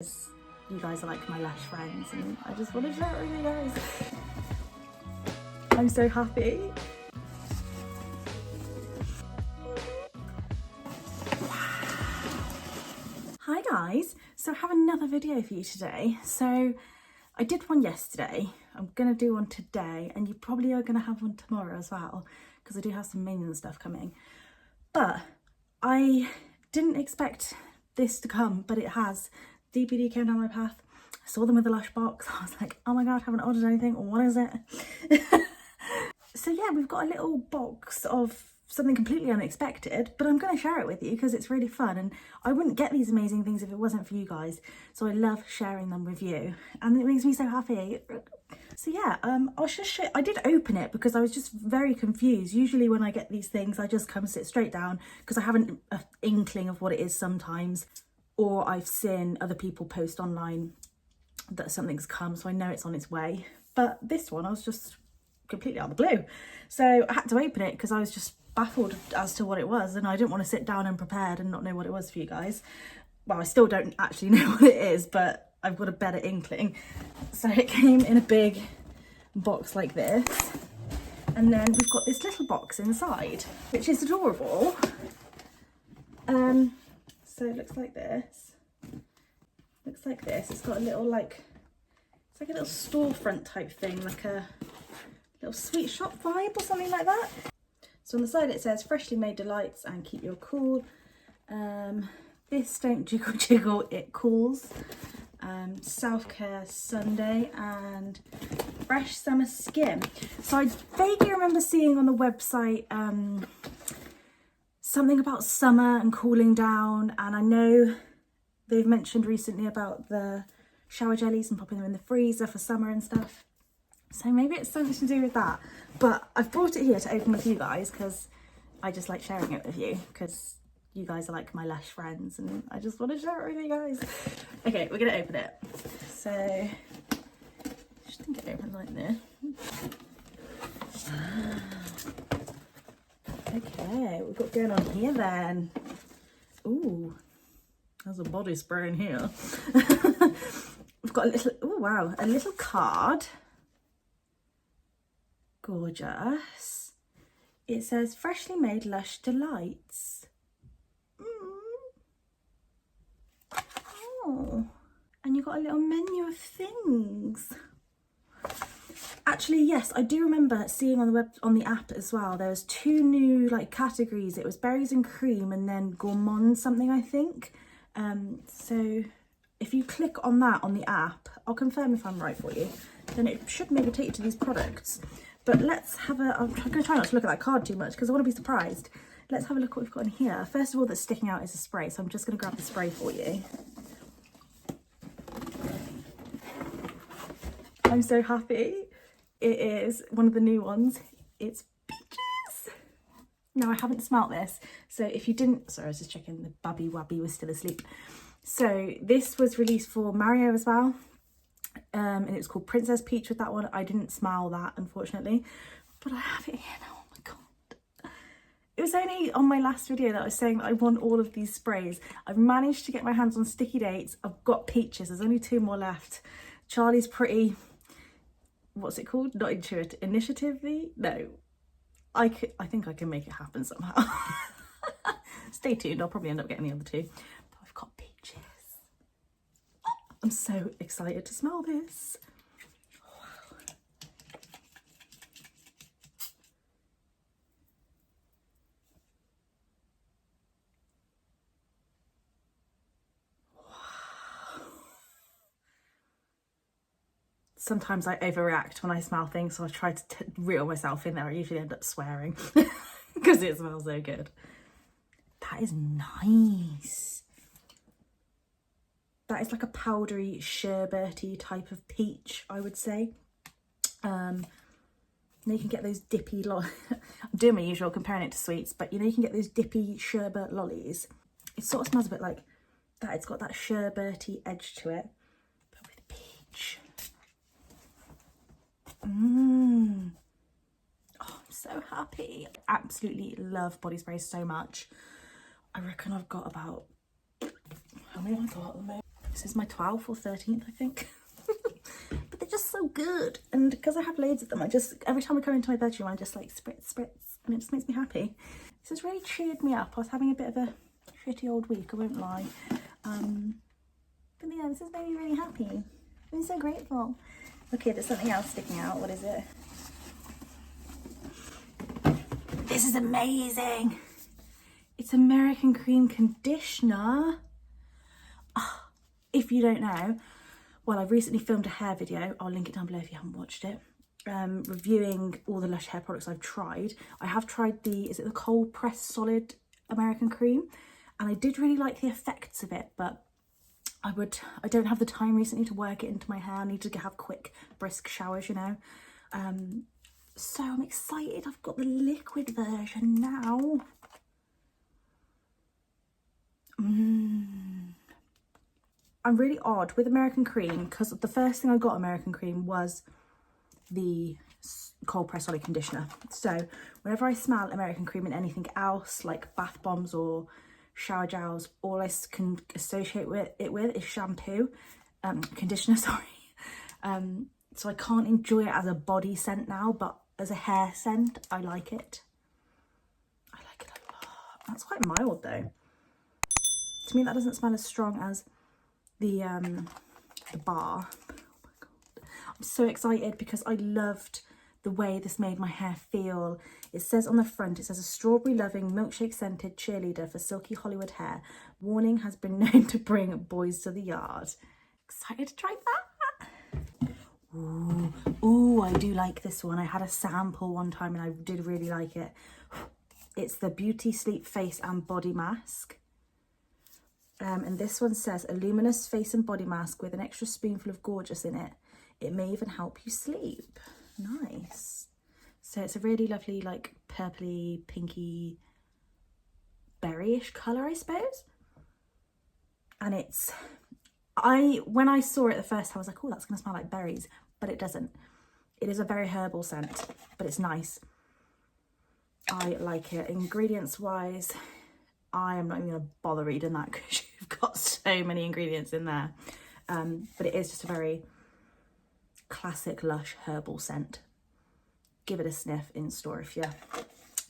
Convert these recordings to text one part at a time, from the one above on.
You guys are like my Lush friends and I just want to share it with you guys. I'm so happy. Hi guys, so I have another video for you today. So I did one yesterday, I'm gonna do one today, and you probably are gonna have one tomorrow as well, because I do have some minion stuff coming. But I didn't expect this to come, but it has. DPD came down my path, I saw them with the Lush box, I was like, oh my god, haven't ordered anything, what is it? So yeah, we've got a little box of something completely unexpected, but I'm going to share it with you because it's really fun, and I wouldn't get these amazing things if it wasn't for you guys, so I love sharing them with you and it makes me so happy. So yeah, I'll just show. I did open it because I was just very confused. Usually when I get these things I just come sit straight down because I haven't an inkling of what it is sometimes, or I've seen other people post online that something's come, so I know it's on its way. But this one I was just completely out of the blue, so I had to open it because I was just baffled as to what it was, and I didn't want to sit down and prepared and not know what it was for you guys. Well, I still don't actually know what it is, but I've got a better inkling. So it came in a big box like this, and then we've got this little box inside, which is adorable. So it looks like this. Looks like this. It's got a little it's like a little storefront type thing, like a little sweet shop vibe or something like that. So on the side it says freshly made delights and keep your cool. This don't jiggle jiggle, it cools. Self-care Sunday and fresh summer skin. So I vaguely remember seeing on the website something about summer and cooling down, and I know they've mentioned recently about the shower jellies and popping them in the freezer for summer and stuff. So maybe it's something to do with that. But I've brought it here to open with you guys because I just like sharing it with you, because you guys are like my Lush friends and I just want to share it with you guys. Okay, we're going to open it. So I just think it opens like this. Okay, what we've got going on here then? Ooh, there's a body spray in here. We've got a little, oh wow, a little card. Gorgeous. It says freshly made Lush delights. Oh, and you've got a little menu of things. Actually, yes, I do remember seeing on the app as well, there was 2 new categories. It was berries and cream and then gourmand something, I think. So if you click on that on the app, I'll confirm if I'm right for you, then it should maybe take you to these products. But let's have a, I'm going to try not to look at that card too much because I want to be surprised. Let's have a look what we've got in here. First of all, that's sticking out is a spray, so I'm just going to grab the spray for you. I'm so happy. It is one of the new ones. It's peaches. Now, I haven't smelt this, so if you didn't, sorry, I was just checking the Babby Wabby was still asleep. So this was released for Mario as well. And it's called Princess Peach with that one. I didn't smell that, unfortunately, but I have it here now. Oh my god. It was only on my last video that I was saying that I want all of these sprays. I've managed to get my hands on Sticky Dates. I've got peaches. There's only 2 more left. Charlie's pretty, what's it called? Not intuitive, initiative-y? No. I think I can make it happen somehow. Stay tuned. I'll probably end up getting the other 2. But I've got peaches. I'm so excited to smell this. Wow. Wow. Sometimes I overreact when I smell things, so I try to reel myself in there. I usually end up swearing because it smells so good. That is nice. That is like a powdery, sherbety type of peach, I would say. Now you can get those dippy I'm doing my usual, comparing it to sweets, but you know you can get those dippy sherbet lollies. It sort of smells a bit like that. It's got that sherbety edge to it, but with peach. Oh, I'm so happy. I absolutely love body sprays so much. I reckon I've got about, how many have I got at the moment? This is my 12th or 13th, I think. But they're just so good. And because I have loads of them, I just, every time I come into my bedroom, I just like spritz, and it just makes me happy. This has really cheered me up. I was having a bit of a shitty old week, I won't lie. But yeah, this has made me really happy. I'm so grateful. Okay, there's something else sticking out. What is it? This is amazing. It's American Cream Conditioner. Oh, if you don't know, well, I've recently filmed a hair video. I'll link it down below if you haven't watched it. Reviewing all the Lush hair products I've tried. I have tried is it the cold pressed solid American Cream? And I did really like the effects of it, but I don't have the time recently to work it into my hair. I need to have quick, brisk showers, you know. So I'm excited. I've got the liquid version now. I'm really odd with American Cream because the first thing I got American Cream was the cold press solid conditioner. So whenever I smell American Cream and anything else like bath bombs or shower gels, all I can associate it with is shampoo, conditioner, sorry. So I can't enjoy it as a body scent now, but as a hair scent, I like it. I like it a lot. That's quite mild though. To me, that doesn't smell as strong as the bar. Oh my God. I'm so excited because I loved the way this made my hair feel. It says on the front, it says a strawberry loving milkshake scented cheerleader for silky Hollywood hair. Warning has been known to bring boys to the yard. Excited to try that. Ooh, I do like this one. I had a sample one time and I did really like it. It's the Beauty Sleep Face and Body Mask. And this one says a luminous face and body mask with an extra spoonful of gorgeous in it. It may even help you sleep. Nice. So it's a really lovely, like purpley, pinky, berryish colour, I suppose. And it's, when I saw it the first time, I was like, oh, that's gonna smell like berries, but it doesn't. It is a very herbal scent, but it's nice. I like it. Ingredients wise, I am not even gonna bother reading that because you've got so many ingredients in there. But it is just a very classic Lush herbal scent. Give it a sniff in store if you're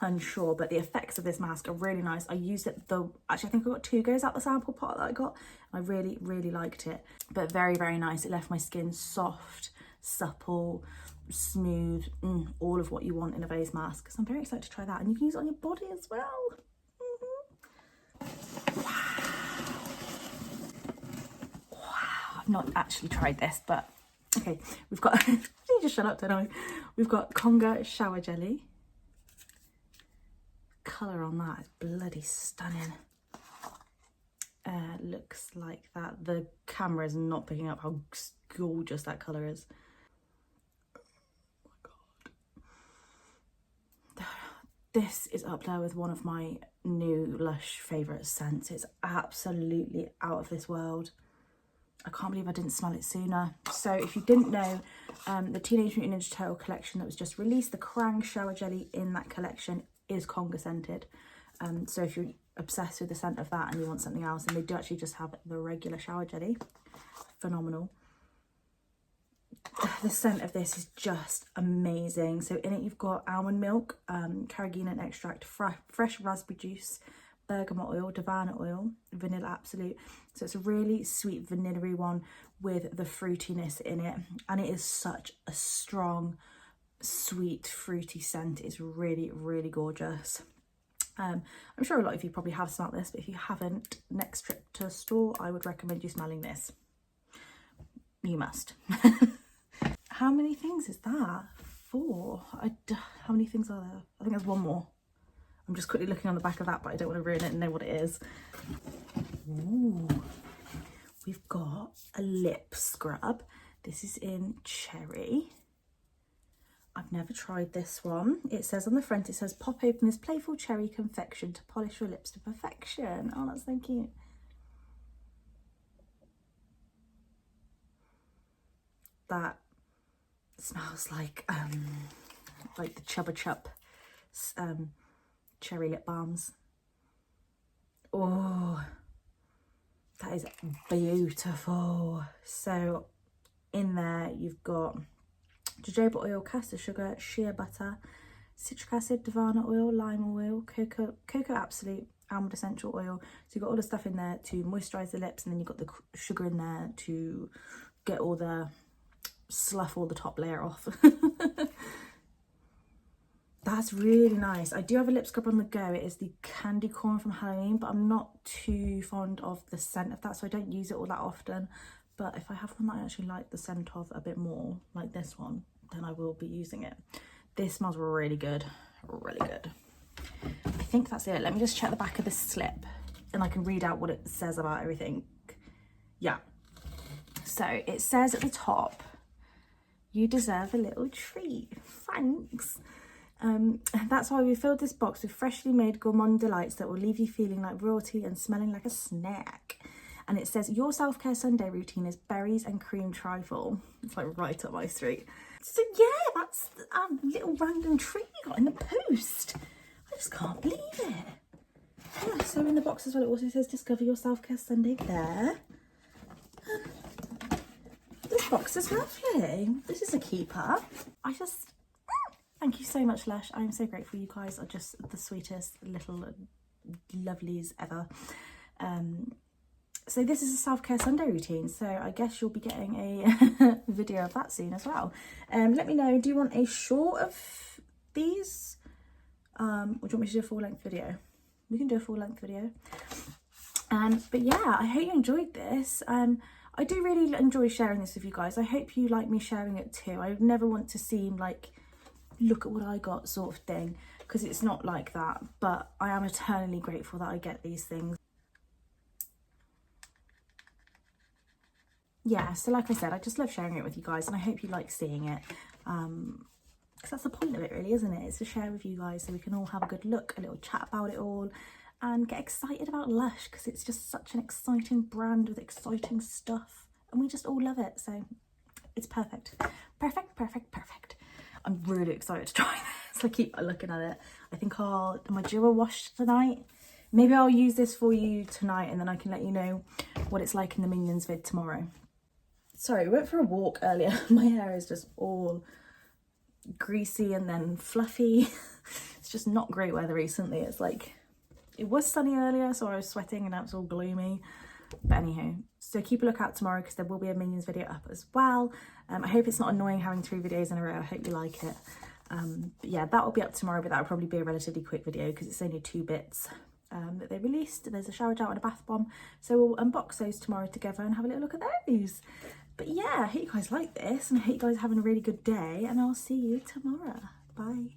unsure, but the effects of this mask are really nice. I used it actually I think I got 2 goes out the sample pot that I got. I really liked it, but very nice. It left my skin soft, supple, smooth, all of what you want in a face mask. So I'm very excited to try that, and you can use it on your body as well. Wow, I've not actually tried this, but okay, we've got you just shut up, don't I? We've got Conga shower jelly. Colour on that is bloody stunning. Looks like that. The camera is not picking up how gorgeous that colour is. Oh my God. This is up there with one of my new Lush favourite scents. It's absolutely out of this world. I can't believe I didn't smell it sooner. So if you didn't know, the Teenage Mutant Ninja Turtle collection that was just released, the Krang shower jelly in that collection is Conga scented. So if you're obsessed with the scent of that and you want something else, and they do actually just have the regular shower jelly. Phenomenal. The scent of this is just amazing. So in it you've got almond milk, carrageenan extract, fresh raspberry juice, bergamot oil, Davana oil, vanilla absolute. So it's a really sweet vanilla-y one with the fruitiness in it, and it is such a strong, sweet, fruity scent. It's really gorgeous. I'm sure a lot of you probably have smelled this, but if you haven't, next trip to a store, I would recommend you smelling this. You must. How many things is that? 4? How many things are there? I think there's 1 more. I'm just quickly looking on the back of that, but I don't want to ruin it and know what it is. Ooh. We've got a lip scrub. This is in cherry. I've never tried this one. It says on the front, it says pop open this playful cherry confection to polish your lips to perfection. Oh, that's so cute. That smells like the Chubba Chup cherry lip balms. Oh, That is beautiful. So in there you've got jojoba oil, castor sugar, shea butter, citric acid, davana oil, lime oil, cocoa absolute, almond essential oil. So you've got all the stuff in there to moisturize the lips, and then you've got the sugar in there to get all the slough all the top layer off. That's really nice. I do have a lip scrub on the go. It is the candy corn from Halloween, but I'm not too fond of the scent of that, so I don't use it all that often. But if I have one that I actually like the scent of a bit more, like this one, then I will be using it. This smells really good, really good. I think that's it. Let me just check the back of this slip and I can read out what it says about everything. Yeah. So it says at the top, you deserve a little treat. Thanks. That's why we filled this box with freshly made gourmand delights that will leave you feeling like royalty and smelling like a snack. And it says your self-care Sunday routine is berries and cream trifle. It's like right up my street. So yeah, that's a little random treat you got in the post. I just can't believe it. Yeah, so in the box as well, it also says discover your self-care Sunday there. This box is lovely. This is a keeper. Thank you so much, Lush. I'm so grateful. You guys are just the sweetest little lovelies ever. So this is a self-care Sunday routine, so I guess you'll be getting a video of that soon as well. Let me know, do you want a short of these? Or do you want me to do a full-length video? We can do a full-length video. But yeah, I hope you enjoyed this. I do really enjoy sharing this with you guys. I hope you like me sharing it too. I never want to seem like, look at what I got sort of thing, because it's not like that, but I am eternally grateful that I get these things. Yeah, so like I said, I just love sharing it with you guys, and I hope you like seeing it, because that's the point of it really, isn't it? It's to share with you guys so we can all have a good look, a little chat about it all, and get excited about Lush, because it's just such an exciting brand with exciting stuff, and we just all love it, so it's perfect. Perfect. I'm really excited to try this. I keep looking at it. I think I'll do my dual wash tonight. Maybe I'll use this for you tonight, and then I can let you know what it's like in the Minions vid tomorrow. Sorry, we went for a walk earlier. My hair is just all greasy and then fluffy. It's just not great weather recently. It's like, it was sunny earlier, so I was sweating, and now it's all gloomy. But anyhow, so keep a lookout tomorrow, because there will be a Minions video up as well. I hope it's not annoying having 3 videos in a row. I hope you like it. But yeah, that will be up tomorrow, but that will probably be a relatively quick video because it's only 2 bits that they released. There's a shower gel and a bath bomb, so we'll unbox those tomorrow together and have a little look at those. But yeah, I hope you guys like this, and I hope you guys are having a really good day, and I'll see you tomorrow. Bye.